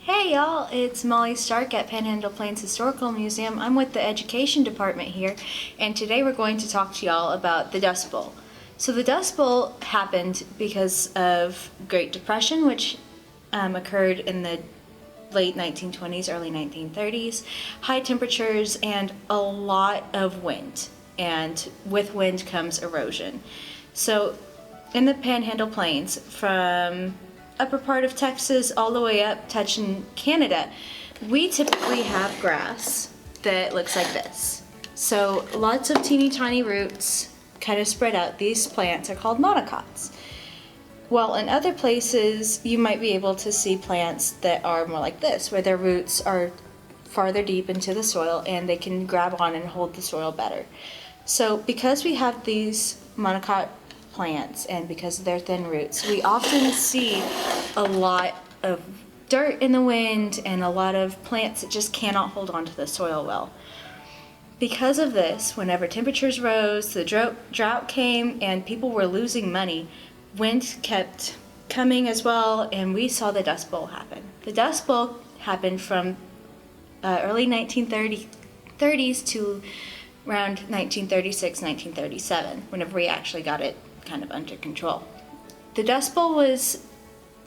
Hey y'all, it's Molly Stark at Panhandle-Plains Historical Museum. I'm with the Education Department here, and today we're going to talk to y'all about the Dust Bowl. So the Dust Bowl happened because of Great Depression, which occurred in the late 1920s, early 1930s, high temperatures, and a lot of wind. And with wind comes erosion. So in the Panhandle Plains, from upper part of Texas all the way up touching Canada, we typically have grass that looks like this. So lots of teeny tiny roots kind of spread out. These plants are called monocots. Well, in other places you might be able to see plants that are more like this, where their roots are farther deep into the soil and they can grab on and hold the soil better. So because we have these monocot plants and because of their thin roots, we often see a lot of dirt in the wind and a lot of plants that just cannot hold on to the soil well. Because of this, whenever temperatures rose, the drought came, and people were losing money, wind kept coming as well, and we saw the Dust Bowl happen. The Dust Bowl happened from early 1930s to around 1936, 1937, whenever we actually got it kind of under control. The Dust Bowl was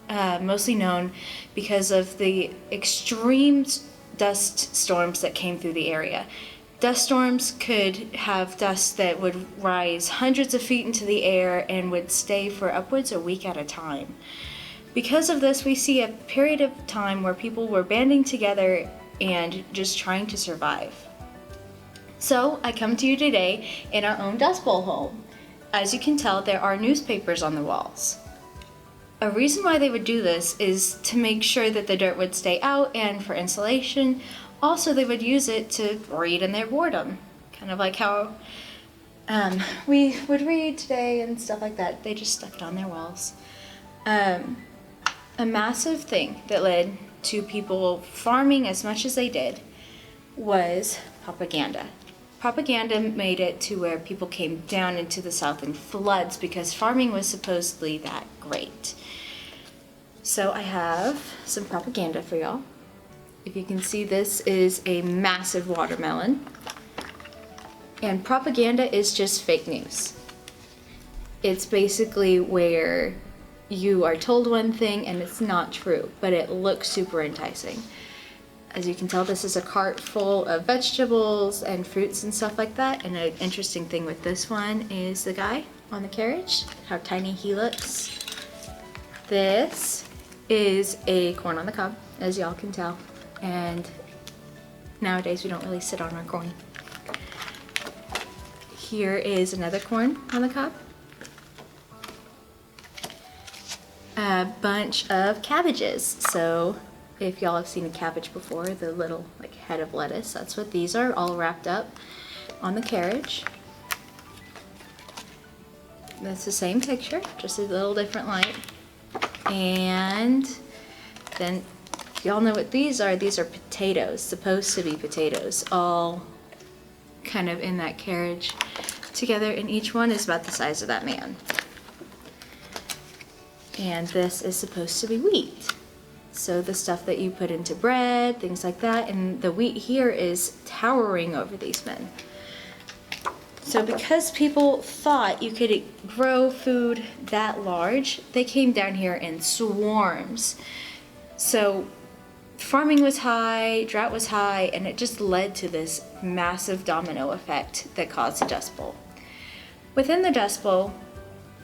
mostly known because of the extreme dust storms that came through the area. Dust storms could have dust that would rise hundreds of feet into the air and would stay for upwards a week at a time. Because of this, we see a period of time where people were banding together and just trying to survive. So I come to you today in our own Dust Bowl home. As you can tell, there are newspapers on the walls. A reason why they would do this is to make sure that the dirt would stay out and for insulation. Also, they would use it to read in their boredom, kind of like how we would read today and stuff like that. They just stuck it on their walls. A massive thing that led to people farming as much as they did was propaganda. Propaganda made it to where people came down into the South in floods because farming was supposedly that great. So I have some propaganda for y'all. If you can see, this is a massive watermelon. And propaganda is just fake news. It's basically where you are told one thing and it's not true, but it looks super enticing. As you can tell, this is a cart full of vegetables and fruits and stuff like that. And an interesting thing with this one is the guy on the carriage, how tiny he looks. This is a corn on the cob, as y'all can tell. And nowadays we don't really sit on our corn. Here is another corn on the cob. A bunch of cabbages. So if y'all have seen a cabbage before, the little like head of lettuce, that's what these are, all wrapped up on the carriage. That's the same picture, just a little different light. And then y'all know what these are potatoes, supposed to be potatoes, all kind of in that carriage together, and each one is about the size of that man. And this is supposed to be wheat. So the stuff that you put into bread, things like that, and the wheat here is towering over these men. So because people thought you could grow food that large, they came down here in swarms. So farming was high, drought was high, and it just led to this massive domino effect that caused the Dust Bowl. Within the Dust Bowl,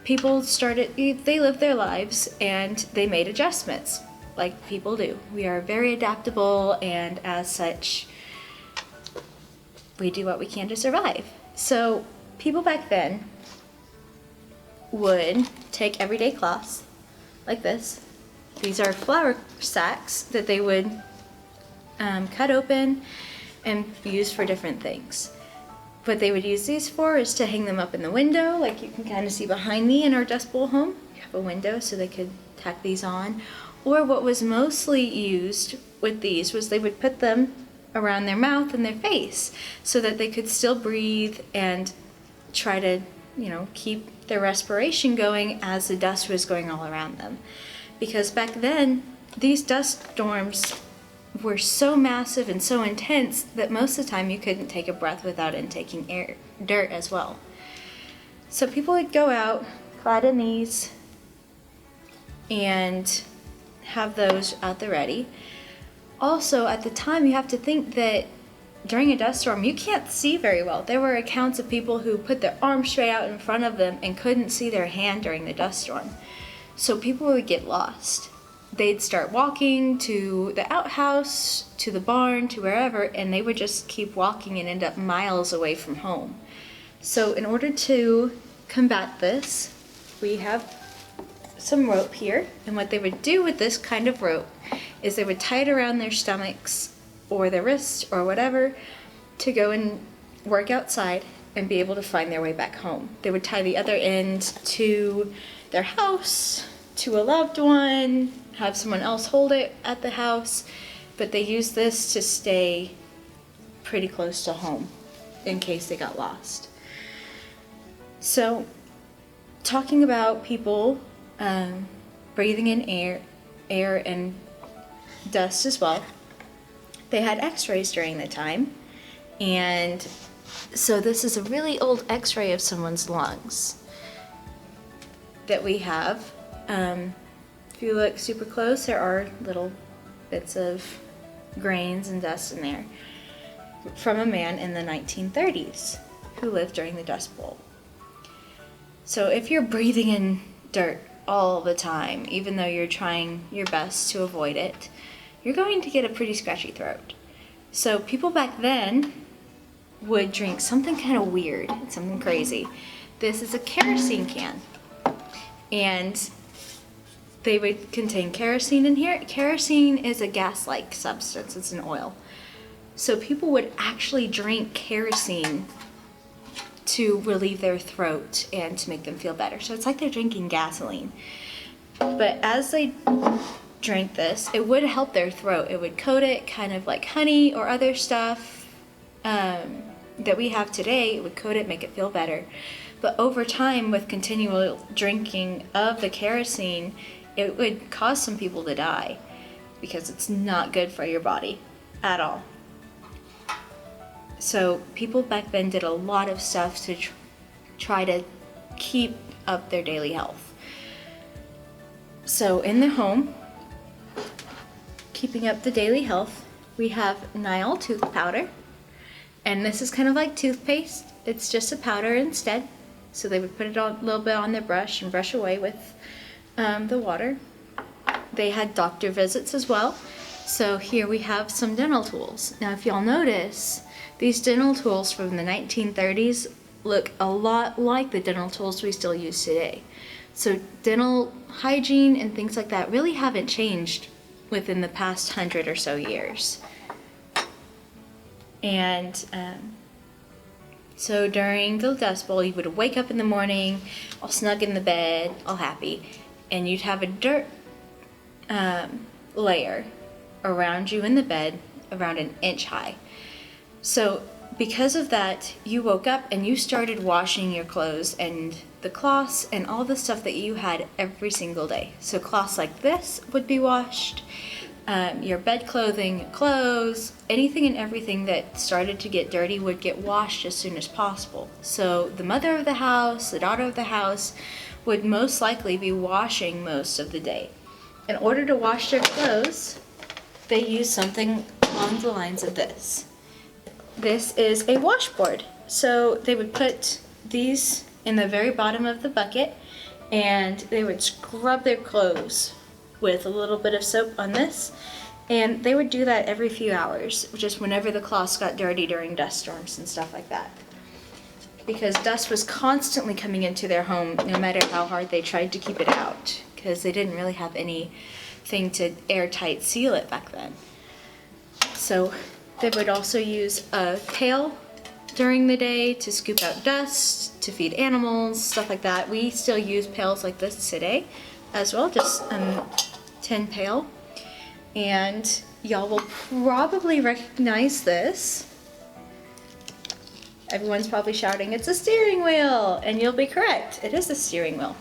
people they lived their lives and they made adjustments. Like people do. We are very adaptable, and as such, we do what we can to survive. So people back then would take everyday cloths like this. These are flour sacks that they would cut open and use for different things. What they would use these for is to hang them up in the window, like you can kind of see behind me in our Dust Bowl home. We have a window so they could tack these on. Or what was mostly used with these was they would put them around their mouth and their face so that they could still breathe and try to, keep their respiration going as the dust was going all around them. Because back then, these dust storms were so massive and so intense that most of the time you couldn't take a breath without intaking dirt as well. So people would go out, clad in these, and have those at the ready. Also, at the time, you have to think that during a dust storm, you can't see very well. There were accounts of people who put their arm straight out in front of them and couldn't see their hand during the dust storm. So people would get lost. They'd start walking to the outhouse, to the barn, to wherever, and they would just keep walking and end up miles away from home. So in order to combat this, we have some rope here, and what they would do with this kind of rope is they would tie it around their stomachs or their wrists or whatever to go and work outside and be able to find their way back home. They would tie the other end to their house, to a loved one, have someone else hold it at the house, but they used this to stay pretty close to home in case they got lost. So, talking about people breathing in air and dust as well, they had x-rays during the time, and so this is a really old x-ray of someone's lungs that we have. If you look super close, there are little bits of grains and dust in there from a man in the 1930s who lived during the Dust Bowl. So if you're breathing in dirt all the time, even though you're trying your best to avoid it, you're going to get a pretty scratchy throat. So people back then would drink something kind of weird, something crazy. This is a kerosene can, and they would contain kerosene in here. Kerosene is a gas-like substance, it's an oil. So people would actually drink kerosene to relieve their throat and to make them feel better. So it's like they're drinking gasoline. But as they drank this, it would help their throat. It would coat it kind of like honey or other stuff that we have today. It would coat it, make it feel better. But over time, with continual drinking of the kerosene, it would cause some people to die because it's not good for your body at all. So people back then did a lot of stuff to try to keep up their daily health. So in the home, keeping up the daily health, we have Nile tooth powder, and this is kind of like toothpaste. It's just a powder instead. So they would put it a little bit on their brush and brush away with the water. They had doctor visits as well. So here we have some dental tools. Now if y'all notice, these dental tools from the 1930s look a lot like the dental tools we still use today. So dental hygiene and things like that really haven't changed within the past 100 or so years. And so during the Dust Bowl, you would wake up in the morning, all snug in the bed, all happy, and you'd have a dirt layer around you in the bed, around an inch high. So because of that, you woke up and you started washing your clothes and the cloths and all the stuff that you had every single day. So cloths like this would be washed, your bed clothing, clothes, anything and everything that started to get dirty would get washed as soon as possible. So the mother of the house, the daughter of the house would most likely be washing most of the day. In order to wash their clothes, they use something along the lines of this. This is a washboard. So they would put these in the very bottom of the bucket and they would scrub their clothes with a little bit of soap on this, and they would do that every few hours, just whenever the cloths got dirty during dust storms and stuff like that. Because dust was constantly coming into their home no matter how hard they tried to keep it out, because they didn't really have anything to airtight seal it back then. So they would also use a pail during the day to scoop out dust, to feed animals, stuff like that. We still use pails like this today as well, just tin pail. And y'all will probably recognize this. Everyone's probably shouting, it's a steering wheel! And you'll be correct, it is a steering wheel.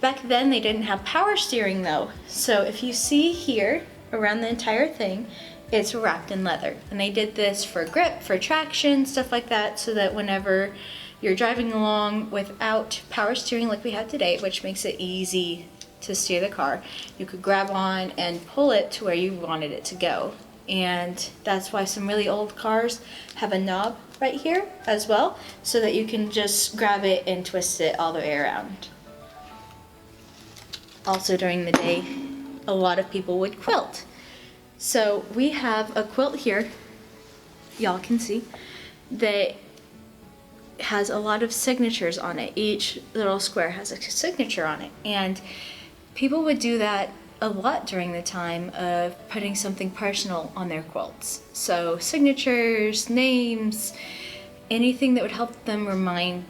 Back then they didn't have power steering though. So if you see here, around the entire thing, it's wrapped in leather. And they did this for grip, for traction, stuff like that, so that whenever you're driving along without power steering like we have today, which makes it easy to steer the car, you could grab on and pull it to where you wanted it to go. And that's why some really old cars have a knob right here as well, so that you can just grab it and twist it all the way around. Also during the day, a lot of people would quilt. So we have a quilt here, y'all can see, that has a lot of signatures on it. Each little square has a signature on it. And people would do that a lot during the time of putting something personal on their quilts. So signatures, names, anything that would help them remind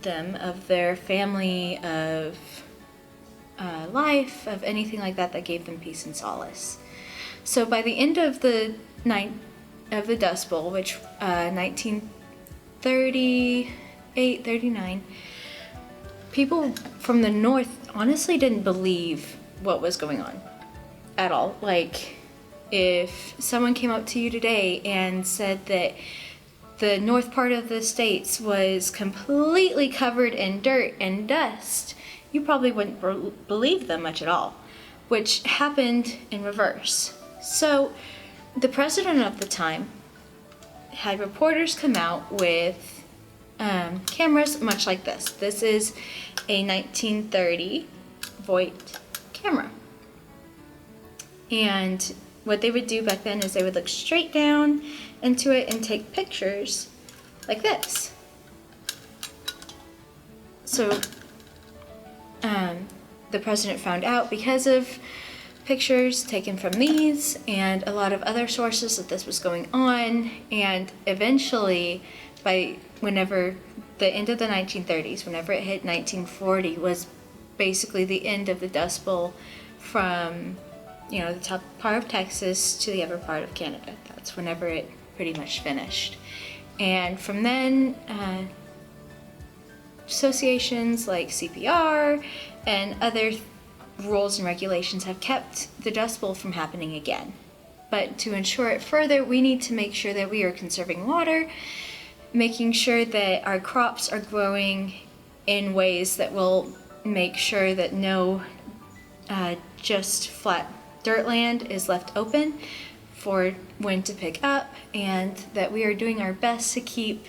them of their family, of life, of anything like that that gave them peace and solace. So by the end of the Dust Bowl, which 1938, 39, people from the north honestly didn't believe what was going on at all. Like, if someone came up to you today and said that the north part of the states was completely covered in dirt and dust, you probably wouldn't believe them much at all, which happened in reverse. So the president of the time had reporters come out with cameras much like this. This is a 1930 Voight camera. And what they would do back then is they would look straight down into it and take pictures like this. So the president found out because of pictures taken from these and a lot of other sources that this was going on, and eventually by whenever the end of the 1930s, whenever it hit 1940, was basically the end of the Dust Bowl from, you know, the top part of Texas to the upper part of Canada. That's whenever it pretty much finished. And from then, associations like CPR and other rules and regulations have kept the Dust Bowl from happening again. But to ensure it further, we need to make sure that we are conserving water, making sure that our crops are growing in ways that will make sure that no just flat dirt land is left open for wind to pick up, and that we are doing our best to keep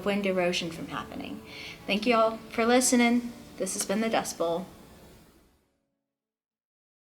wind erosion from happening. Thank you all for listening. This has been the Dust Bowl.